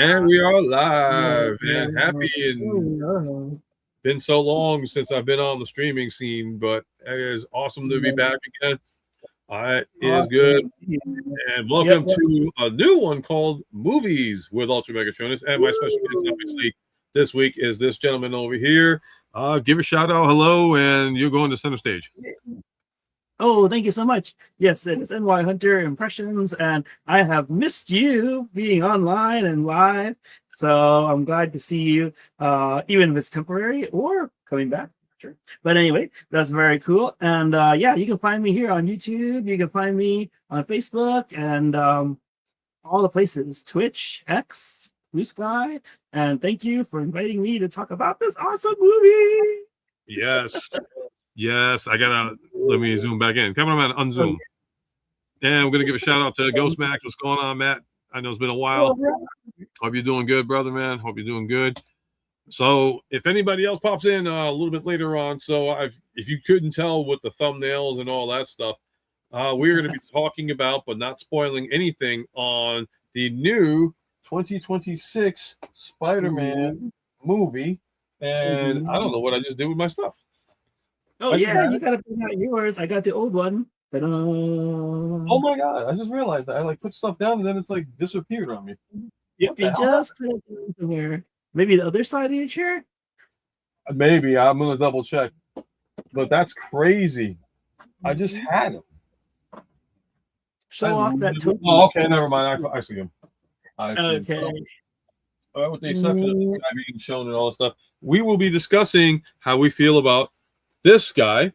And we are live and happy, and been so long since I've been on the streaming scene, but it is awesome to be back again. It is good. And welcome to a new one called Movies with UltraMegatronus. And my special guest, obviously, this week is this gentleman over here. Give a shout out, hello, and you're going to center stage. Oh, thank you so much. Yes, it is NyHunter Impressions, and I have missed you being online and live. So I'm glad to see you, even if it's temporary or coming back. Sure. But anyway, that's very cool. And yeah, you can find me here on YouTube. You can find me on Facebook and all the places, Twitch, X, Blue Sky. And thank you for inviting me to talk about this awesome movie. Yes. Yes, let me zoom back in. Cameraman, unzoom. And we're going to give a shout out to Ghost Max. What's going on, Matt? I know it's been a while. Hope you're doing good, brother, man. Hope you're doing good. So if anybody else pops in a little bit later on, if you couldn't tell with the thumbnails and all that stuff, we're going to be talking about, but not spoiling anything, on the new 2026 Spider-Man movie. And I don't know what I just did with my stuff. Oh, yeah, you got to bring out yours. I got the old one. Ta-da. Oh, my God. I just realized that. I put stuff down and then it's disappeared on me. Yep, you just put it somewhere. Maybe the other side of your chair? Maybe. I'm going to double check. But that's crazy. I just had him. Show off that token. Oh, okay. Never mind. I see him. Okay. All right, with the exception of this guy being shown and all this stuff, we will be discussing how we feel about this guy,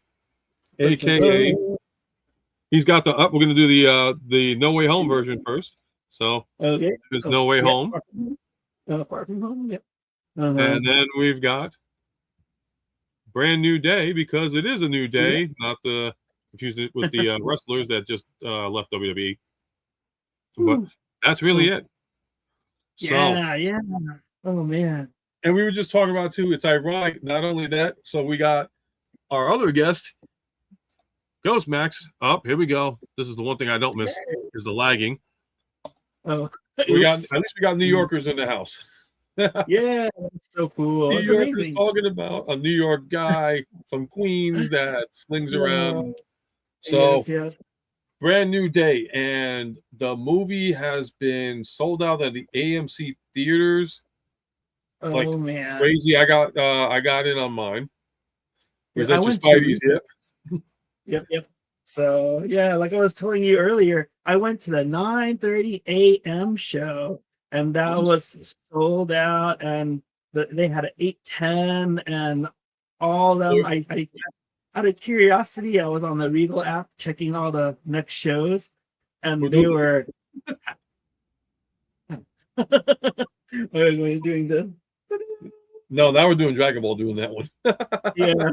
aka he's got we're going to do the No Way Home version first. So there's No Way Home. Far From Home, yep. And then we've got Brand New Day, because it is a new day, not to confuse it with the wrestlers that just left WWE. But that's really it. Yeah. Oh, man. And we were just talking about, too, it's ironic, not only that, so we got our other guest, Ghost Max. Here we go. This is the one thing I don't miss, is the lagging. Oh, at least we got New Yorkers in the house. Yeah, that's so cool. New Yorkers talking about a New York guy from Queens that slings around. So, Brand New Day, and the movie has been sold out at the AMC theaters. Oh, man, crazy! I got in on mine. Was that your Spidey's? Yep. So yeah, like I was telling you earlier, I went to the 9:30 a.m. show, and that was sold out. And they had an 8:10, and all of them. I out of curiosity, I was on the Regal app checking all the next shows, and they were doing the. No, now we're doing Dragon Ball, doing that one. Yeah.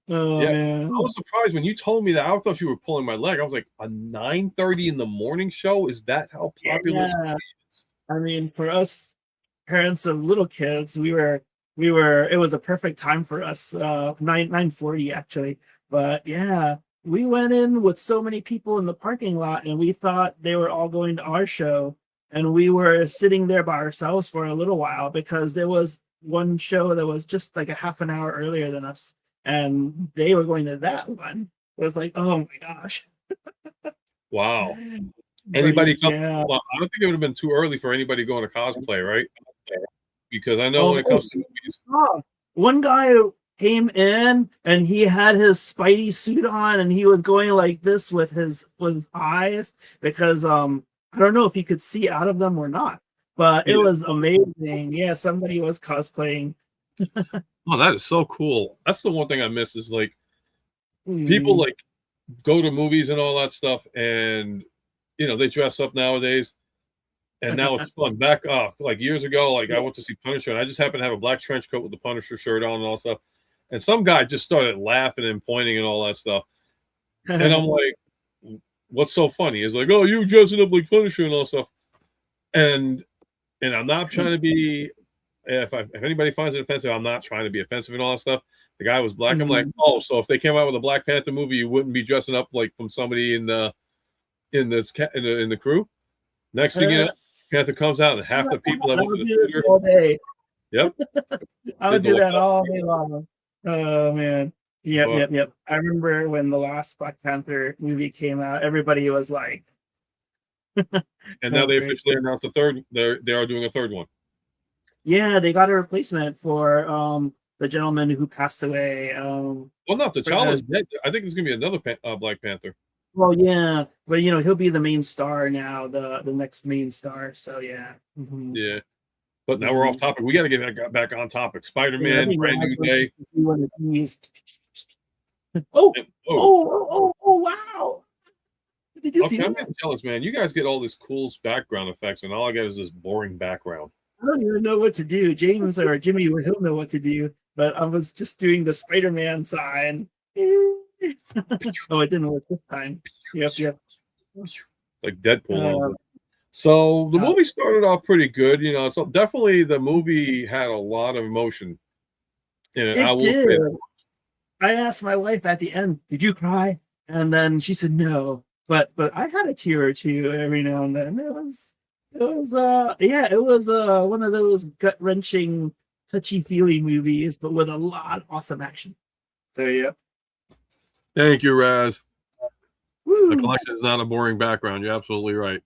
Oh, yeah, man. I was surprised when you told me that. I thought you were pulling my leg. I was like, a 9:30 in the morning show? Is that how popular it is? I mean, for us parents of little kids, it was a perfect time for us. 9:40 actually. But yeah, we went in with so many people in the parking lot, and we thought they were all going to our show, and we were sitting there by ourselves for a little while because there was one show that was just like a half an hour earlier than us. And they were going to that one. It was like, oh my gosh. Wow. Anybody come? Well, I don't think it would have been too early for anybody going to cosplay, right? Because I know when it comes to movies. One guy came in and he had his Spidey suit on, and he was going like this with his eyes, because I don't know if he could see out of them or not. But it was amazing. Yeah, somebody was cosplaying. Oh, that is so cool. That's the one thing I miss, is people go to movies and all that stuff, and they dress up nowadays, and now it's fun. Back like years ago, I went to see Punisher, and I just happened to have a black trench coat with the Punisher shirt on and all that stuff, and some guy just started laughing and pointing and all that stuff, and I'm like, what's so funny? He's like, oh, you dressing up like Punisher and all that stuff, and I'm not trying to be. If anybody finds it offensive, I'm not trying to be offensive and all that stuff. The guy was black. I'm like, oh, so if they came out with a Black Panther movie, you wouldn't be dressing up like from somebody in the crew. Next thing you know, Panther comes out, and half the people that I went to would the do theater, it all day. yep, I did would the do that lapel. all day long. Oh man. Yep, But yep, yep. I remember when the last Black Panther movie came out, everybody was like, and that now was they great. officially announced the third. They are doing a third one. Yeah, they got a replacement for the gentleman who passed away. Well, not Uh, T'Challa's dead. I think there's gonna be another Black Panther. well, yeah, but you know he'll be the main star now, the next main star. So yeah. Yeah, but now we're off Mhm. topic. We got to get back on topic. Yeah, I Spider-Man, think brand Raj new wants day. to see one of these. Oh, Oh, oh! Wow! Did you see okay. I'm that? getting jealous, man. You guys get all this cool background effects, and all I get is this boring background. I don't even know what to do. James or Jimmy, he'll know what to do. But I was just doing the Spider-Man sign. Oh, it didn't work this time. Yep, yep. Like Deadpool. Uh, So the uh, movie started off pretty good. So definitely the movie had a lot of emotion in it. I it will did. say that. I asked my wife at the end, "Did you cry?" And then she said no. But I had a tear or two every now and then. It was one of those gut-wrenching, touchy-feely movies, but with a lot of awesome action. So yeah. Thank you, Raz. The Woo! collection is not a boring background. You're absolutely right.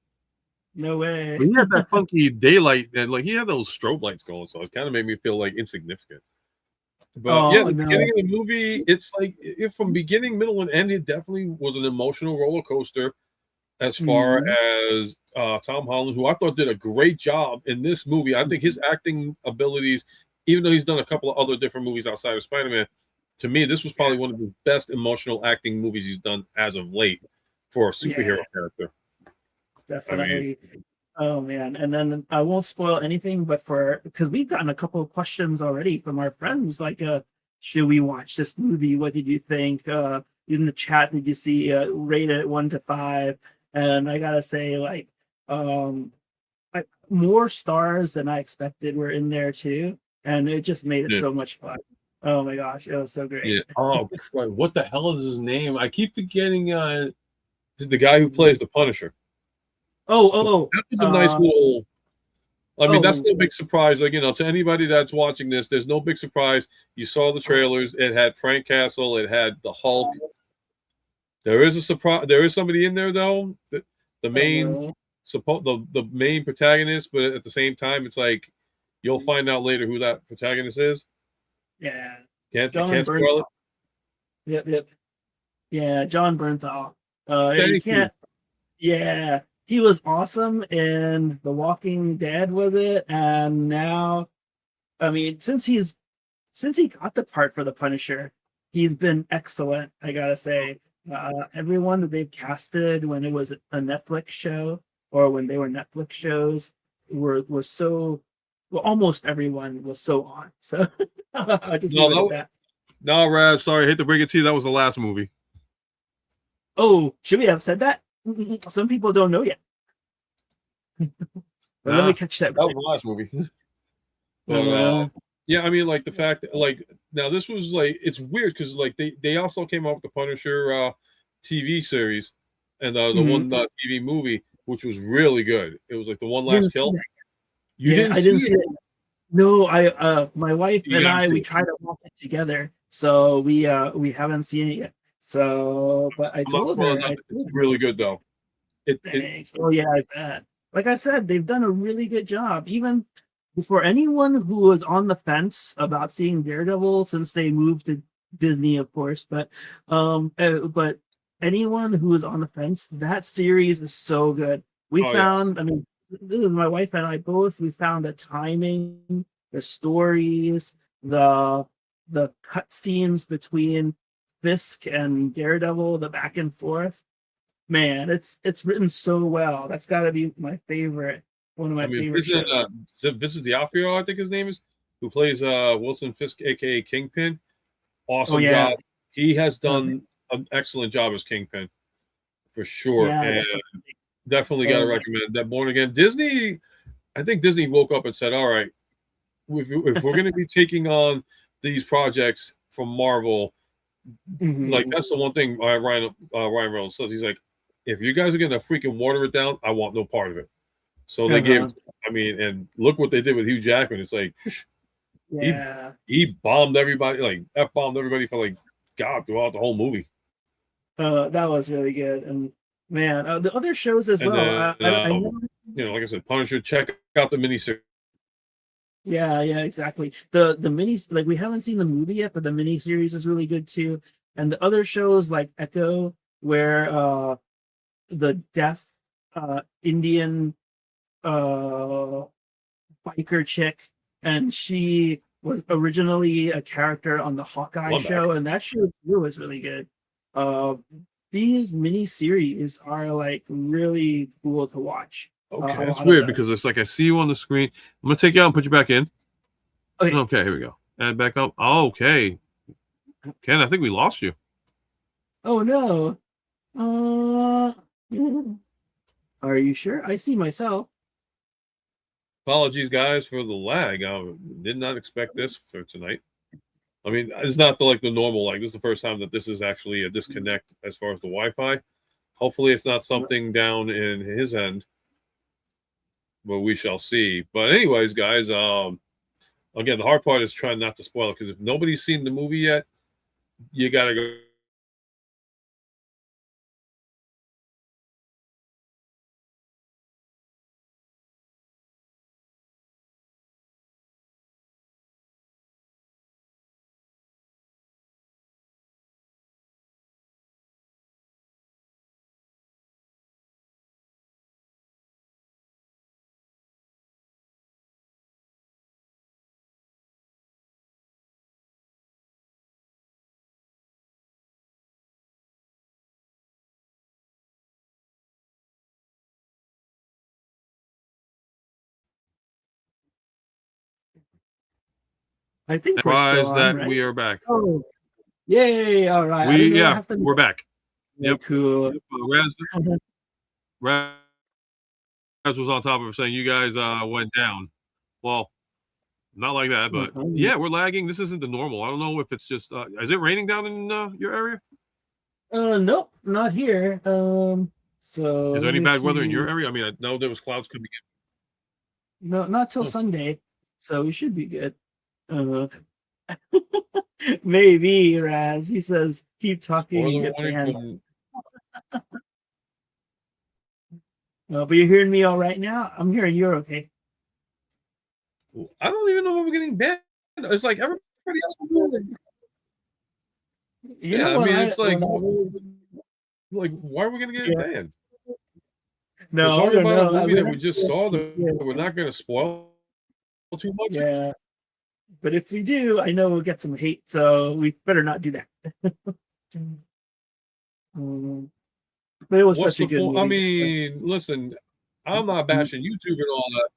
No way. But he had that funky daylight, and like he had those strobe lights going, so it kind of made me feel like insignificant. But yeah, Oh the beginning no. of the movie, it's like if from beginning, middle, and end, it definitely was an emotional roller coaster. As far Mhm. as Tom Holland, who I thought did a great job in this movie, I think his acting abilities, even though he's done a couple of other different movies outside of Spider-Man, to me, this was Yeah, probably one of the best emotional acting movies he's done as of late for a yeah, superhero character. I mean, definitely. Oh man. And then I won't spoil anything, but because we've gotten a couple of questions already from our friends, like should we watch this movie? What did you think? In the chat, did you see rate it 1 to 5? And I gotta say, like, um more stars than I expected were in there too. And it just made it yeah, so much fun. Oh my gosh, it was so yeah. great. Oh, what the hell is his name? I keep forgetting. This is the guy who plays the Punisher. Oh, So oh, that was a nice oh, little. I mean, that's oh, no big surprise. Like, to anybody that's watching this, there's no big surprise. You saw the trailers. It had Frank Castle. It had the Hulk. There is a surprise. There is somebody in there though. The main oh, the main protagonist, but at the same time, it's like you'll find out later who that protagonist is. yeah. John Can't spoil it. Bernthal. Yep, yep. Yeah, John Bernthal. You Thank you. can't. Yeah, he was awesome in The Walking Dead, was it? And now, I mean, since he got the part for the Punisher, he's been excellent. I gotta say, everyone that they've casted when it was a Netflix show or when they were Netflix shows was so. Well, almost everyone was so on. So I'll just leave No, it at that. no, Raz. Sorry, I hate to break it to you. That was the last movie. Oh, should we have said that? Some people don't know yet. But let Nah, me catch that. that was the last movie. Oh, But well. yeah, I mean, like the fact that like now this was like it's weird because like they also came out with the Punisher TV series and the Mhm. one TV movie which was really good. It was like the One I Last didn't see Kill. that. You Yeah, didn't I didn't see see it. it. No, my wife You and gotta I see we it. tried to watch it together, so we haven't seen it yet. So, but I I'm not told spoiling her, nothing. It's really good though. It thanks. Oh yeah, I bet. Like I said, they've done a really good job. Even for anyone who was on the fence about seeing Daredevil since they moved to Disney, of course, but anyone who was on the fence, that series is so good. We oh yeah. found, I mean, this is my wife and I both. We found the timing, the stories, the the cut scenes between Fisk and Daredevil, the back and forth. Man, it's written so well. That's got to be my favorite, one of I my mean, favorite shows. This is D'Onofrio, I think his name is, who plays Wilson Fisk, aka Kingpin. Oh Awesome yeah, job. He has okay. done an excellent job as Kingpin for sure, Yeah, and definitely. definitely got to Oh recommend that. Born Again Disney. I think Disney woke up and said, "All right, if we're going to be taking on these projects from Marvel, like mhm. that's the one thing Ryan Reynolds says. He's like, if you guys are going to freaking water it down, I want no part of it. So they gave. I mean, and look what they did with Hugh Jackman. It's like Yeah. he bombed everybody, like F-bombed everybody for like God throughout the whole movie. That was really good. And man, the other shows as And well. then, I know. you know, like I said, Punisher. Check out the miniseries. Yeah, exactly. The mini, like, we haven't seen the movie yet, but the mini series is really good too. And the other shows like Echo, where the deaf Indian biker chick, and she was originally a character on the Hawkeye show, and that show too was really good. These mini series are like really cool to watch. Okay, that's weird because it's like I see you on the screen. I'm gonna take you out and put you back in. Okay, here we go. Add back up. Oh, okay. Ken, I think we lost you. Oh no. Are you sure? I see myself. Apologies, guys, for the lag. I did not expect this for tonight. I mean, it's not like the normal. Like, this is the first time that this is actually a disconnect as far as the Wi-Fi. Hopefully, it's not something down in his end. But we shall see. But anyways, guys, again, the hard part is trying not to spoil it, because if nobody's seen the movie yet, you gotta go. I think we're still on, right? We are back. Oh, yay! All right. We're back. Yep. Cool. Raz was on top of it saying you guys went down. Well, not like that, but yeah, we're lagging. This isn't the normal. I don't know if it's just is it raining down in your area? Nope, not here. So is there any bad weather in your area? I mean, I know there was clouds coming in. No, not till Sunday, so we should be good. Maybe, Raz. He says, keep talking and get banned. But you're hearing me all right now? I'm hearing you're okay. I don't even know when we're getting banned. It's like everybody else will do it. Yeah, I mean, it's like why are we going to get banned? No, we're talking about a movie that we just saw that we're not going to spoil too much. Yeah. But if we do, I know we'll get some hate, so we better not do that. But it was such a good movie. I mean, listen, I'm not bashing YouTube and all that.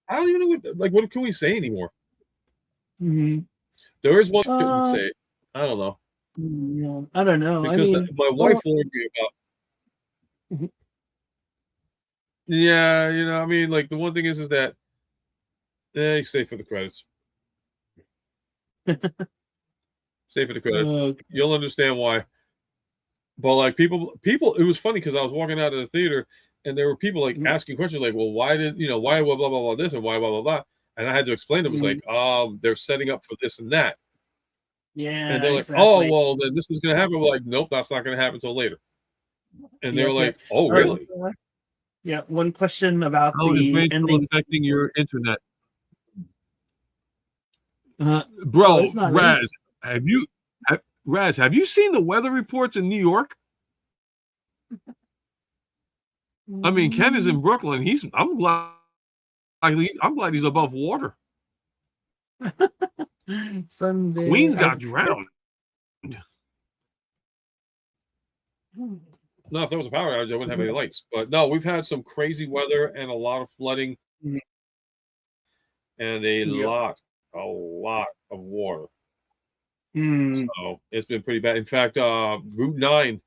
I don't even know what can we say anymore? There is one thing to say. I don't know. I don't know. Because my wife warned me about. Yeah, you know, I mean, like the one thing is that stay for the credits. Stay for the credits. Okay. You'll understand why. But like people, it was funny because I was walking out of the theater and there were people like asking questions like, well, why blah blah blah this and why blah blah blah, and I had to explain to them. It was like, they're setting up for this and that. Yeah. And they're like, oh well, then this is gonna happen. We're like, nope, that's not gonna happen until later. And they were like, oh really? Yeah. One question about how is rain affecting your internet? Bro, Raz, have you seen the weather reports in New York? I mean, Ken is in Brooklyn. I'm glad he's above water. Sunday, Queens got drowned. No, if there was a power outage, I wouldn't have any lights. But no, we've had some crazy weather and a lot of flooding and a lot of water. So it's been pretty bad. In fact, Route 9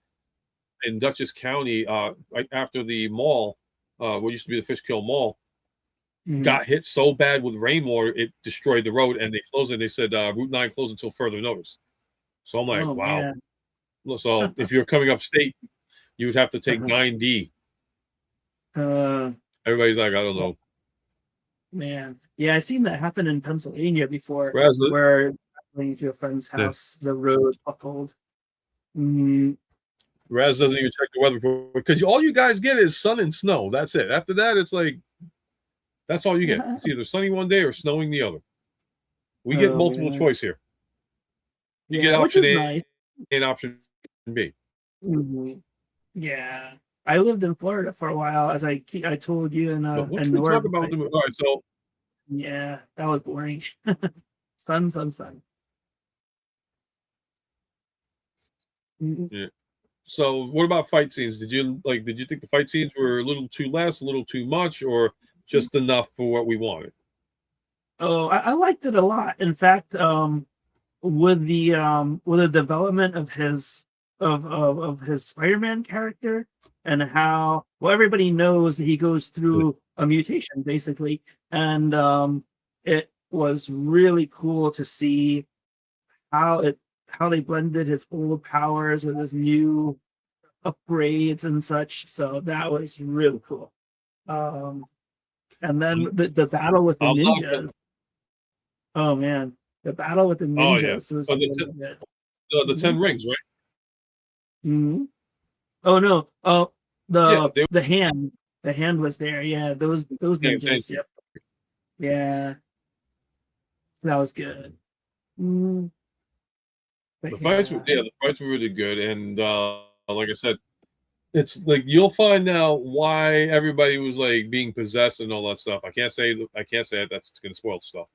in Dutchess County, right after the mall, what used to be the Fishkill Mall, got hit so bad with rainwater, it destroyed the road, and they closed it. They said Route 9 closed until further notice. So I'm like, wow. Man. So if you're coming upstate, you would have to take 9D. Everybody's like, I don't know. Man, yeah, I seen that happen in Pennsylvania before, Raz, where traveling to a friend's yeah. house, the road buckled. Mm, Raz doesn't even check the weather report because all you guys get is sun and snow. That's it. After that, it's like that's all you get. It's either sunny one day or snowing the other. We get oh multiple man, choice here. You yeah, get which option is A nice. and option B. Mhm. Yeah, I lived in Florida for a while, as I told you, But what in can we talk North. about with the movie? All right, so Yeah, that was boring. Sun, sun, sun. Mhm. yeah. So what about fight scenes? Did you think the fight scenes were a little too less, a little too much, or just enough for what we wanted? Oh, I liked it a lot. In fact, with the development of his Spider-Man character, and how, well, everybody knows that he goes through a mutation basically, and it was really cool to see how it how they blended his old powers with his new upgrades and such. So that was really cool. Um, and then the battle with the I'm not gonna, ninjas. Oh man, the battle with the oh yeah. ninjas was Oh, really good. the 10 rings, right? Mhm. Oh no. Oh, Yeah, the they the hand. The hand was there. Yeah, those yeah, thank ninjas. you. Yep. Yeah, that was good. Mm, but yeah. The fights were really good, and like I said, it's like you'll find out why everybody was like being possessed and all that stuff. I can't say it. That's going to spoil stuff.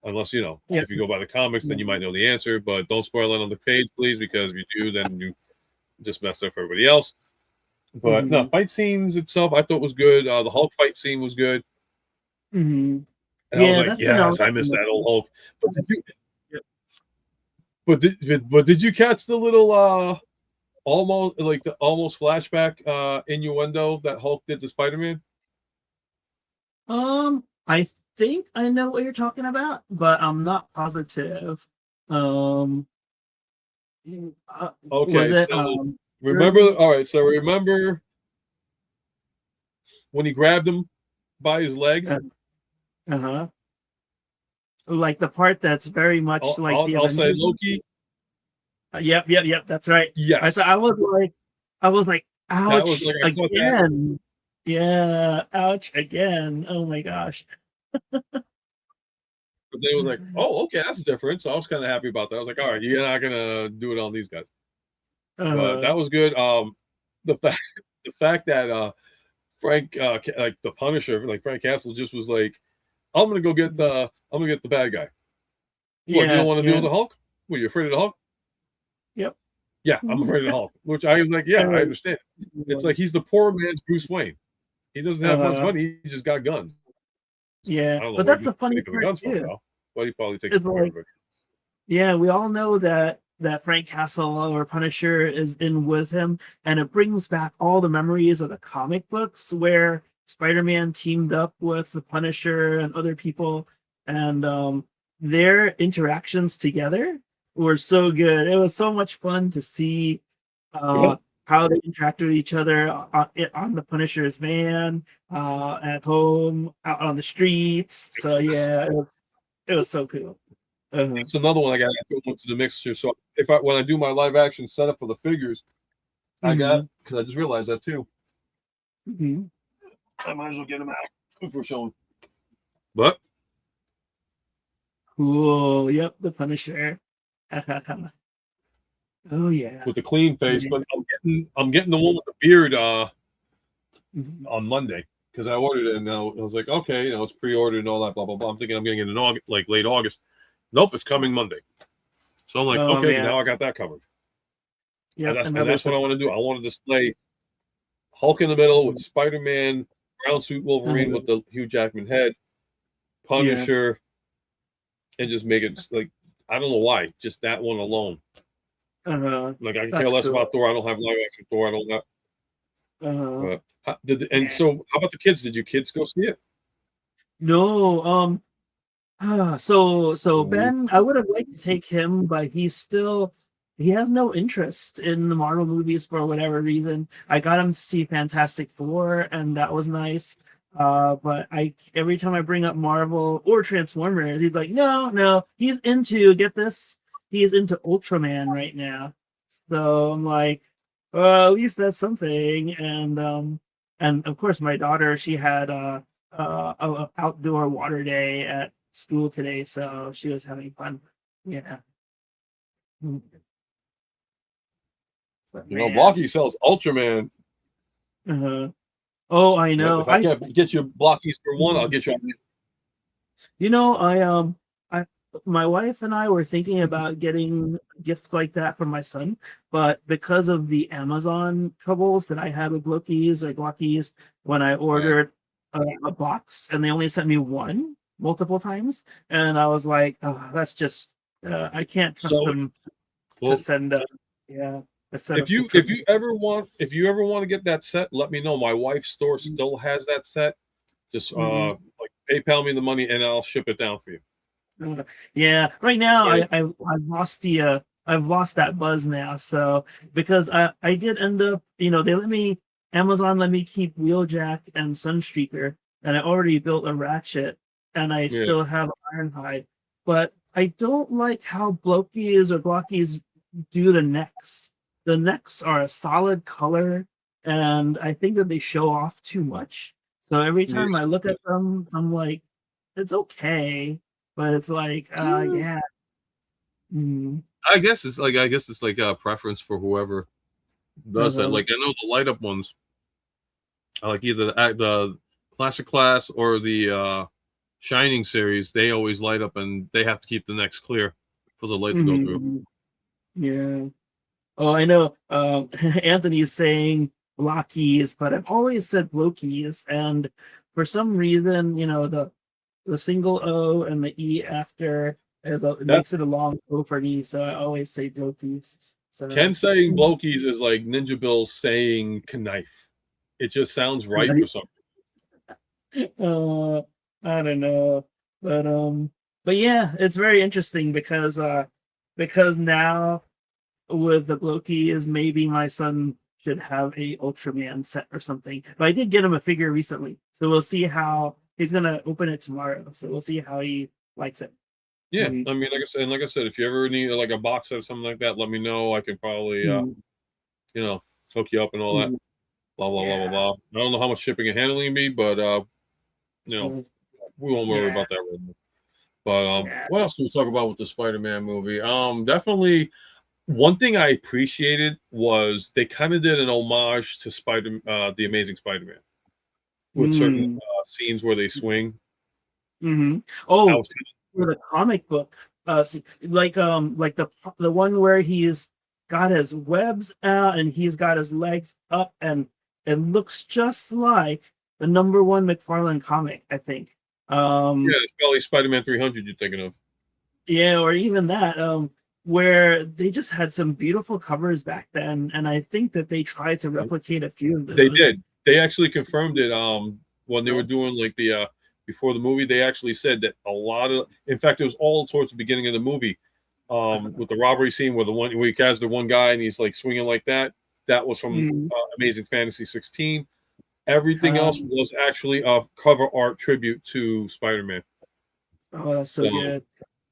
Unless Yeah. if you go by the comics, then you might know the answer. But don't spoil it on the page, please, because if you do, then you just mess up for everybody else. But no, Mm-hmm. fight scenes itself, I thought was good. The Hulk fight scene was good, Mm-hmm. and I was Yeah, like, that's been yes, out. I miss that old Hulk. But Yep. did you catch the little almost flashback innuendo that Hulk did to Spider-Man? I think I know what you're talking about, but I'm not positive. Um, was Okay, it so remember, early? all right, so remember when he grabbed him by his leg? Uh-huh. Like the part that's very much like the I'll say Avengers. Loki. Yep. That's right. I Yes, was like, that was ouch like I caught that. again. Yeah, ouch again. Oh my gosh. But then it was like, oh, okay, that's different. So I was kind of happy about that. I was like, all right, you're not gonna do it on these guys. But Uh, that was good. The fact the fact that Frank like the Punisher, like Frank Castle just was like, I'm gonna get the bad guy. What, you don't want to deal yeah, with the Hulk? What, you afraid of the Hulk? yep. Yeah, I'm afraid of the Hulk. Which I was like, yeah, I Uh, understand. It's like he's the poor man's Bruce Wayne. He doesn't have much uh, money. He just got guns. yeah, I don't know but where that's he's a funny taking the part guns from too. now, but he probably takes It's them from like, everybody. yeah, we all know that Frank Castle or Punisher is in with him, and it brings back all the memories of the comic books where Spider-Man teamed up with the Punisher and other people, and their interactions together were so good. It was so much fun to see Yeah. how they interact with each other on the Punisher's van, at home, out on the streets. So yeah, it was so cool. Uh-huh. It's another one I got to go into the mixture. So when I do my live action setup for the figures, I got Mhm. because I just realized that too. Mhm. I might as well get them out for showing. But Cool. Yep, the Punisher. Oh yeah. with the clean face, Yeah. but I'm getting the one with the beard Mhm. on Monday because I ordered it and now I was like, okay, it's pre-ordered and all that, blah blah blah. I'm thinking I'm getting it in August, like late August. Nope, it's coming Monday. So I'm like, Oh okay, man. now I got that covered. And Yep, that's another what I want to do. I want to display Hulk in the middle with Spider-Man, brown suit Wolverine with the Hugh Jackman head, yeah. Punisher, and just make it like I don't know why, just that one alone. Uh-huh. Like I can care That's less cool. about Thor. I don't have live action Thor. I don't have. Uh-huh. Yeah. So how about the kids? Did you kids go see it? No, so Ooh. Ben, I would have liked to take him, but he's still he has no interest in the Marvel movies for whatever reason. I got him to see Fantastic Four, and that was nice. But every time I bring up Marvel or Transformers, he's like, no, he's into, get this, he's into Ultraman right now. So I'm like, well, at least that's something. And of course, my daughter, she had a outdoor water day at school today, so she was having fun. Yeah. But You know, man, Blocky sells Ultraman. uh, oh, I Yeah, know. if I can't get you Blockies for one, I'll get you. You know, I, my wife and I were thinking about getting gifts like that for my son, but because of the Amazon troubles that I had with Loki's or Glockies, when I ordered a box and they only sent me one multiple times, and I was like, oh, that's just I can't trust them to send. Yeah, a set if of you ever want to get that set, let me know. My wife's store still has that set. Just like PayPal me the money and I'll ship it down for you. Yeah, right now Yeah. I've lost the I've lost that buzz now. So because I did end up, you know, Amazon let me keep Wheeljack and Sunstreaker, and I already built a Ratchet, and I still have Ironhide, but I don't like how Blokies or Glockies do the necks. The necks are a solid color, and I think that they show off too much. So every time I look at them, I'm like, it's okay, but it's like, yeah. I guess it's like a preference for whoever does that. Like I know the light up ones, I like either the classic class or the Shining series. They always light up and they have to keep the necks clear for the light to go through. Yeah. Oh, I know. Anthony's saying Blockies, but I've always said Blokies, and for some reason, you know, the single O and the E after it makes it a long O for me, so I always say Blokies. So Ken saying Blokies is like Ninja Bill saying knife. It just sounds right for some reason. I don't know, but yeah, it's very interesting because now with the Blokies, maybe my son should have a Ultraman set or something. But I did get him a figure recently, so we'll see how he's gonna open it tomorrow. So we'll see how he likes it. Yeah, I mean, like I said, if you ever need like a box set or something like that, let me know. I can probably, you know, hook you up and all that. Blah blah blah blah blah. I don't know how much shipping and handling be, but you know, we won't worry about that right now. But what else can we talk about with the Spider-Man movie? Definitely one thing I appreciated was they kind of did an homage to the Amazing Spider-Man with certain scenes where they swing. Oh, for the comic book, like the one where he's got his webs out and he's got his legs up, and it looks just like the #1 McFarlane comic, I think. Yeah, it's probably Spider-Man 300 you're thinking of. Yeah, or even that, where they just had some beautiful covers back then, and I think that they tried to replicate a few of those. They did. They actually confirmed it when they were doing like the before the movie. They actually said that a lot of, in fact, it was all towards the beginning of the movie with the robbery scene where he has the one guy and he's like swinging like that. That was from Amazing Fantasy 16. Everything else was actually a cover art tribute to Spider-Man. Oh, that's so good.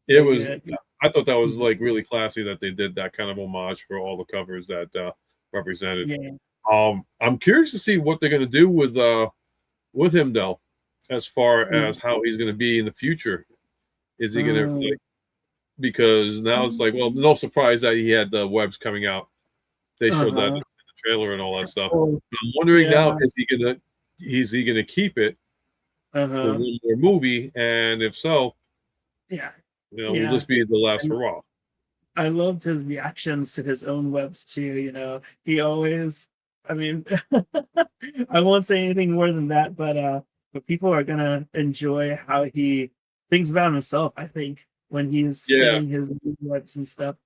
It was. Good. I thought that was like really classy that they did that kind of homage for all the covers that represented. Yeah. I'm curious to see what they're going to do with him though, as far as how he's going to be in the future. Is he going to because now it's like, well, no surprise that he had the webs coming out. They showed that in the trailer and all that stuff. I'm wondering now, is he gonna keep it for one more movie? And if so, you know, will this be the last hurrah? I loved his reactions to his own webs too. You know, he always, I mean, I won't say anything more than that, but people are gonna enjoy how he thinks about himself, I think, when he's spinning his webs and stuff.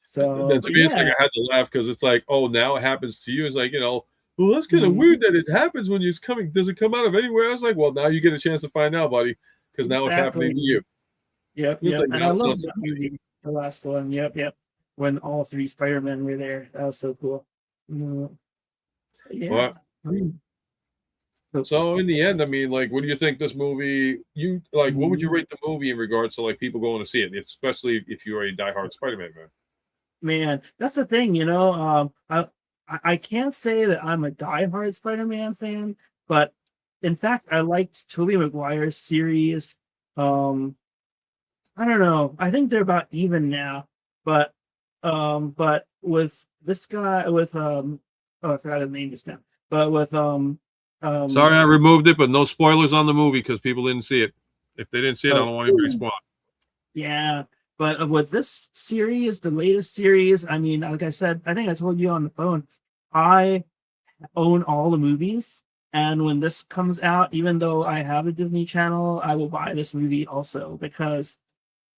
So to me, it's like I had to laugh because it's like, oh, now it happens to you. It's like, you know, well, that's kind of weird that it happens when it's coming. Does it come out of anywhere? I was like, well, now you get a chance to find out, buddy, because now it's happening to you. Yep. Like, and I love that movie, the last one. Yep. when all three Spider-Men were there. That was so cool. Mm, yeah. But Mm, so cool. so in the end, I mean, like, what do you think this movie? You like, what would you Mm, rate the movie in regards to like people going to see it, especially if you're a diehard Spider-Man fan? Man, that's the thing, you know. I can't say that I'm a diehard Spider-Man fan, but in fact, I liked Tobey Maguire's series. Um, I don't know. I think they're about even now, but but with this guy with oh, I forgot his name just now. But with Sorry, I removed it, but no spoilers on the movie because people didn't see it. If they didn't see it, I oh, don't want anybody to spoil it. yeah, but with this series, the latest series, I mean, like I said, I think I told you on the phone, I own all the movies, and when this comes out, even though I have a Disney Channel, I will buy this movie also because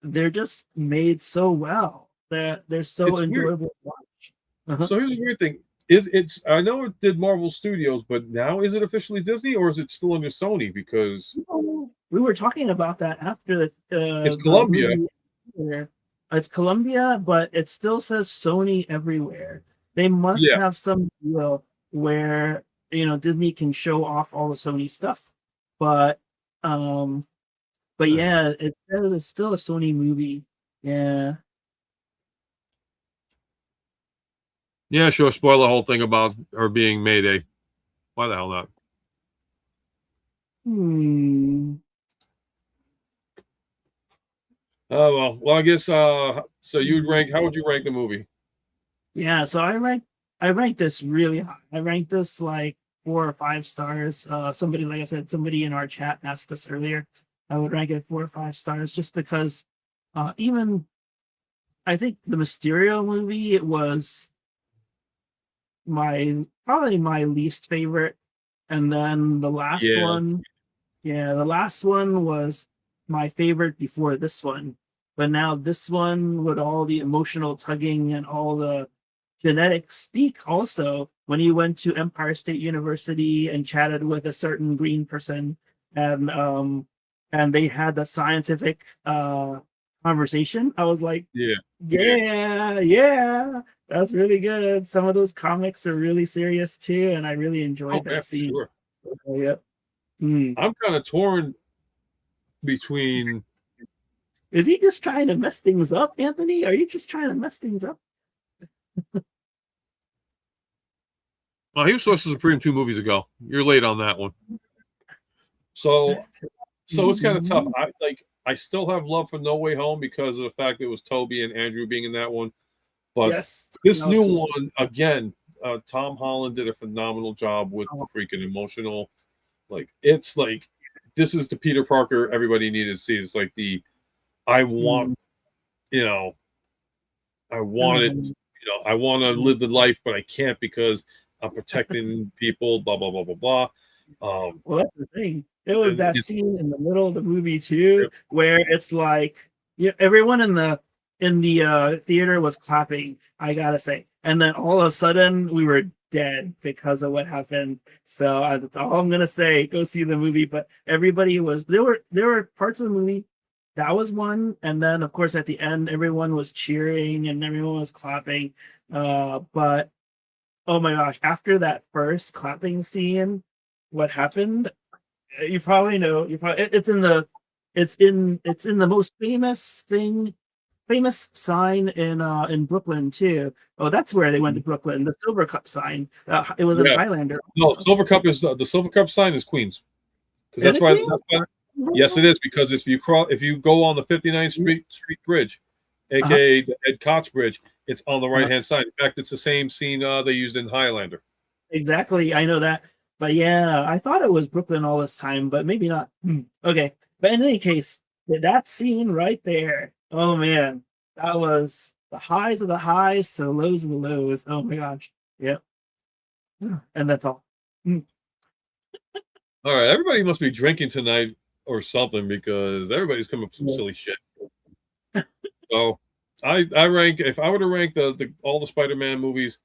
they're just made so well. They're so It's weird. enjoyable to watch. Uh-huh. So here's a weird thing: is it's I know it did Marvel Studios, but now is it officially Disney or is it still under Sony? Because We were talking about that after it's the Columbia. movie. It's Columbia, but it still says Sony everywhere. They must Yeah, have some deal where Disney can show off all the Sony stuff, but um, but yeah, it says it's still a Sony movie. Yeah. yeah, sure. Spoil the whole thing about her being Mayday. Why the hell not? Hmm. Oh well, I guess. So you'd rank? How would you rank the movie? Yeah, so I rank this really high. I rank this like 4 or 5 stars. Somebody, like I said, somebody in our chat asked us earlier. I would rank it 4 or 5 stars just because even I think the Mysterio movie it was probably my least favorite. And then the last Yeah, one, yeah, the last one was my favorite before this one. But now this one with all the emotional tugging and all the genetic speak also when he went to Empire State University and chatted with a certain green person and they had the scientific conversation. I was like, yeah. yeah, yeah, that's really good. Some of those comics are really serious too, and I really Oh enjoyed yeah, that for scene. sure. Oh, yep. Hmm. I'm kind of torn between. Is he just trying to mess things up, Anthony? Are you just trying to mess things up? Well, he was Source of Supreme 2 movies ago. You're late on that one. So it's kind of tough. I still have love for No Way Home because of the fact that it was Toby and Andrew being in that one. But Yes, this that was new cool. one, again, Tom Holland did a phenomenal job with the Oh, freaking emotional. Like it's like this is the Peter Parker everybody needed to see. It's like the I want, mm, you know, I want it, um, I want to live the life, but I can't because I'm protecting people, blah blah blah blah blah. well, that's the thing. It was And that it's scene in the middle of the movie too, where it's like everyone in the theater was clapping, I gotta say. And then all of a sudden we were dead because of what happened. So that's all I'm gonna say. Go see the movie. But everybody was there were parts of the movie that was one, and then of course at the end everyone was cheering and everyone was clapping. But oh my gosh, after that first clapping scene, what happened? You probably know. It's in the most famous sign in Brooklyn too. Oh, that's where they went to Brooklyn. The Silver Cup sign. It was in yeah. Highlander. No, Silver Cup is the Silver Cup sign is Queens because Is that's it why. Queen? That's why. Yes, it is because if you go on the 59th Street Bridge, Uh-huh. aka the Ed Koch Bridge, it's on the right Uh-huh. hand side. In fact, it's the same scene they used in Highlander. Exactly. I know that. But yeah, I thought it was Brooklyn all this time, but maybe not. Okay. But in any case, that scene right there. Oh man, that was the highs of the highs to the lows of the lows. Oh my gosh. Yep. And that's all. Mm. All right, everybody must be drinking tonight or something because everybody's coming up with some Yeah. silly shit. So I rank if I were to rank the all the Spider-Man movies,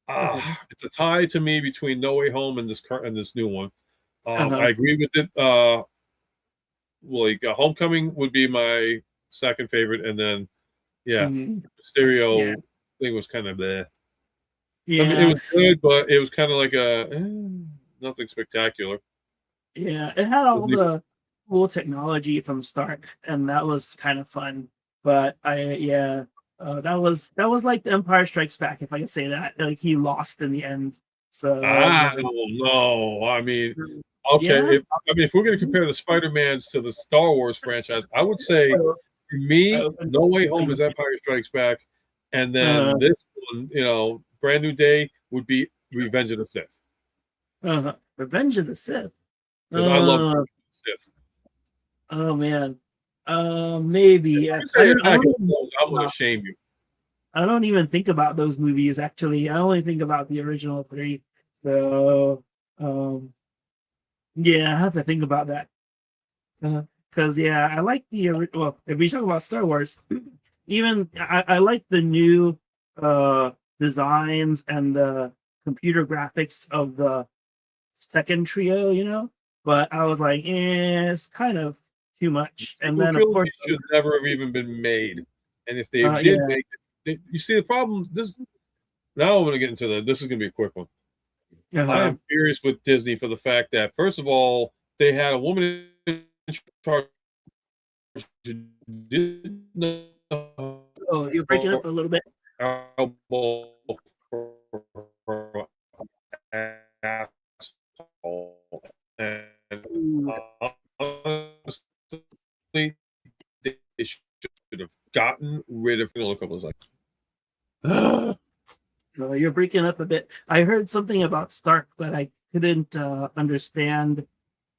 Okay. it's a tie to me between No Way Home and this new one. Uh-huh. I agree with it. Like Homecoming would be my second favorite, and then Yeah, Mhm. stereo Yeah. thing was kind of there. I mean, it Yeah. was good, but it was kind of like nothing spectacular. Yeah. It had all the cool technology from Stark, and that was kind of fun. But that was like the Empire Strikes Back, if I can say that. Like he lost in the end. So I yeah. don't know. I mean, okay, Yeah. if we're going to compare the Spider-Mans to the Star Wars franchise, I would say for me, No Way Home is Empire Strikes Back, and then this one, Brand New Day would be Revenge of the Sith. Revenge of the Sith. Because I love Uh, Sith. oh man. Maybe. If you say Attack of the Clones, I'm going to shame you. I don't even think about those movies actually. I only think about the original three. So yeah, I have to think about that. Because yeah, I like well, if we talk about Star Wars, even I like the new designs and the computer graphics of the second trio, but I was like, it's kind of too much. And then of course should never have even been made. And if they did yeah. make it, you see the problem. Now I'm going to get into this is going to be a quick one. I am furious with Disney for the fact that, first of all, they had a woman in charge who didn't know. Oh, you're breaking up a little bit. Honestly, they should have gotten rid of. Look up was like. You're breaking up a bit. I heard something about Stark, but I couldn't understand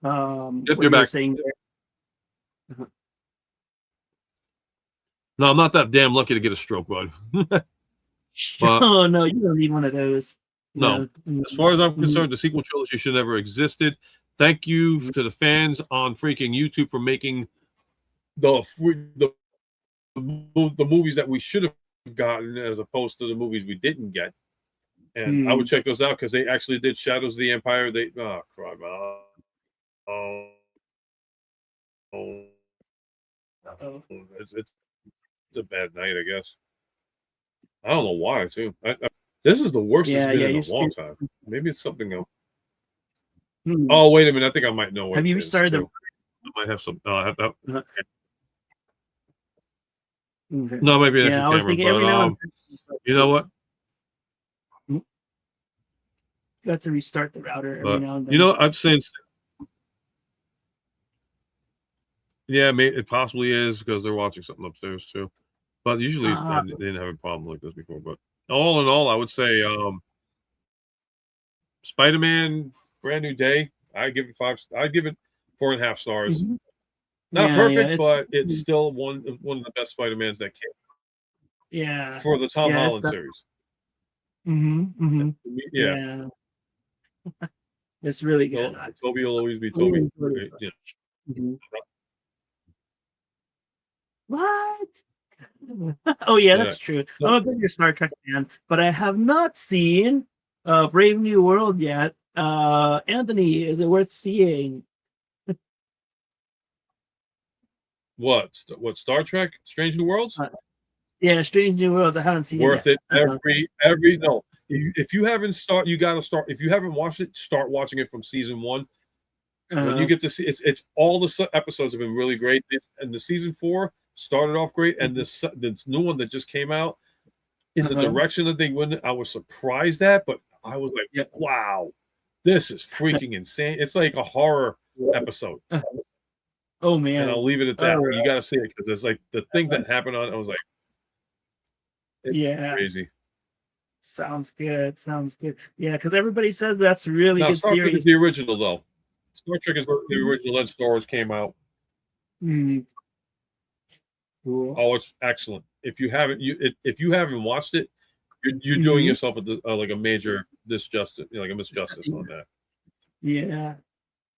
what you were saying there. No, I'm not that damn lucky to get a stroke, bud. Oh no, you don't need one of those. No. As far as I'm concerned, the sequel trilogy should never existed. Thank you to the fans on freaking YouTube for making the movies that we should have gotten as opposed to the movies we didn't get. And I would check those out because they actually did Shadows of the Empire. It's a bad night, I guess. I don't know why, too. This is the worst it's been in a long time. Maybe it's something else. Oh, wait a minute. I think I might know what have you restarted I might have some. No, Okay. No, it might be an extra I was camera, thinking every now and you know what? got to restart the router every now and then. You know, I've since. Yeah, it possibly is because they're watching something upstairs too. But usually I didn't have a problem like this before. But all in all, I would say Spider-Man Brand New Day. I give it 4.5 stars. Not perfect, but it's still one of the best Spider-Mans that came. Yeah. For the Tom Holland series. Yeah. It's really good. Toby will always be Toby. What? Oh yeah, that's true. I'm a bigger Star Trek fan, but I have not seen Brave New World yet. Anthony, is it worth seeing? What Star Trek? Strange New Worlds? Yeah, Strange New Worlds. I haven't seen worth it. Every no. If you haven't you got to start. If you haven't watched it, start watching it from season 1. When you get to see it's all the episodes have been really great, and the season 4 started off great, and this new one that just came out in the direction that they went, I was surprised at, but I was like, wow, this is freaking insane. It's like a horror episode. Oh man! And I'll leave it at that. You got to see it because it's like the things that happened on. I was like, crazy. Sounds good. Yeah, because everybody says that's really good Star Trek series. Is the original though. Star Trek is the original. Then Star Wars came out. Cool. Oh, it's excellent. If you haven't watched it, you're doing yourself like a major misjustice on that. Yeah.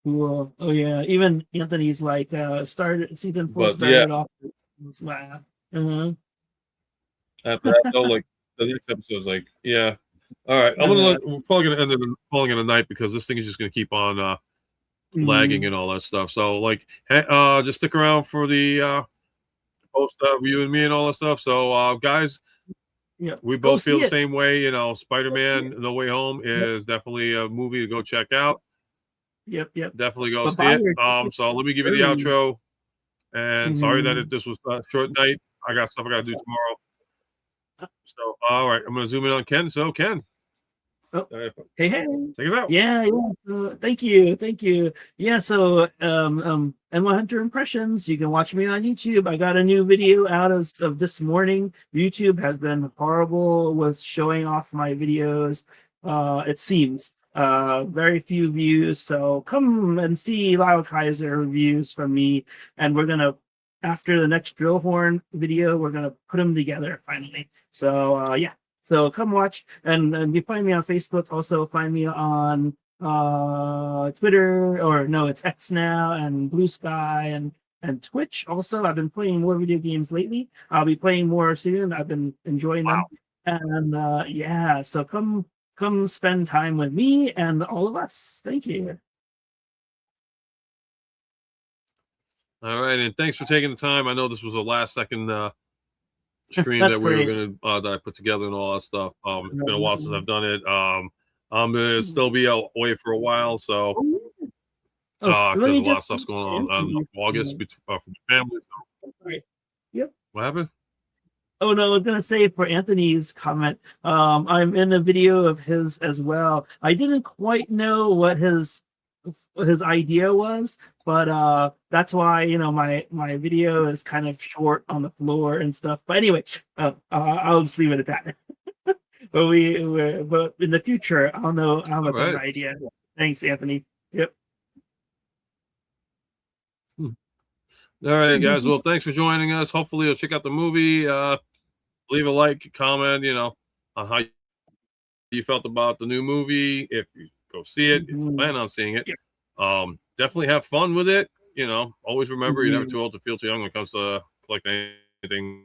Cool. Oh yeah. Even Anthony's like season 4 started off. Wow. After that, though, like the next episode is like, yeah. All right, we're probably gonna end it calling it a night because this thing is just gonna keep on lagging and all that stuff. So like, hey, just stick around for the post you and me and all that stuff. So, guys, Yeah. we Go both feel see the it. same way. You know, Spider-Man: Yep. No Way Home is definitely a movie to go check out. Yep. Yep. Definitely go But see buy it. your ticket So let me give you the early. outro. And sorry that Mhm. this was a short night. I got stuff I got to That's do all. tomorrow. So, all right, I'm going to zoom in on Ken. So, Ken, Oh, take hey, hey. us out. Yeah, yeah. Thank you. Thank you. Yeah, so NyHunter Impressions, you can watch me on YouTube. I got a new video out of this morning. YouTube has been horrible with showing off my videos. It seems. Very few views. So come and see Lyle Kaiser reviews from me. And we're gonna, after the next drill horn video, we're gonna put them together finally. So yeah. So come watch, and you find me on Facebook. Also find me on Twitter, or no, it's X now, and Blue Sky, and Twitch. Also, I've been playing more video games lately. I'll be playing more soon. I've been enjoying them, and yeah. So come spend time with me and all of us. Thank you. All right, and thanks for taking the time. I know this was a last second stream That's that we were great. gonna that I put together and all that stuff. It's been a while since I've done it. I'm gonna still be away for a while, so Oh, let because me a lot just. of stuff's going on in August for the family. So. Yep. What happened? Oh no, I was gonna say for Anthony's comment, I'm in a video of his as well. I didn't quite know what his idea was, but that's why, you know, my video is kind of short on the floor and stuff. But anyway, I'll just leave it at that. But in the future, I'll have All a better right. idea. Thanks, Anthony. Yep. All right, guys. Well, thanks for joining us. Hopefully, you'll check out the movie. Leave a like, comment, on how you felt about the new movie. If you go see it, if you plan on seeing it, definitely have fun with it. Always remember you're never too old to feel too young when it comes to collecting anything.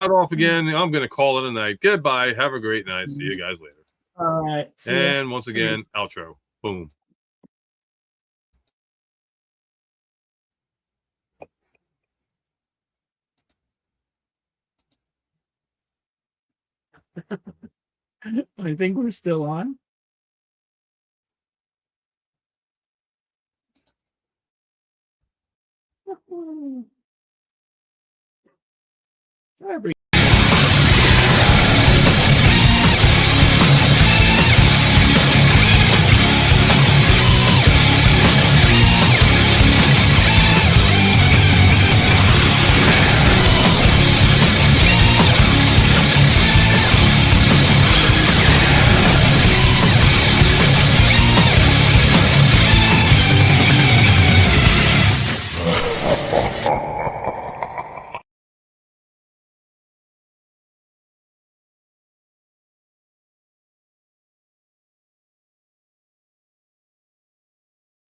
Not off again. I'm going to call it a night. Goodbye. Have a great night. See you guys later. All right. See ya. And once again, outro. Boom. I think we're still on. Every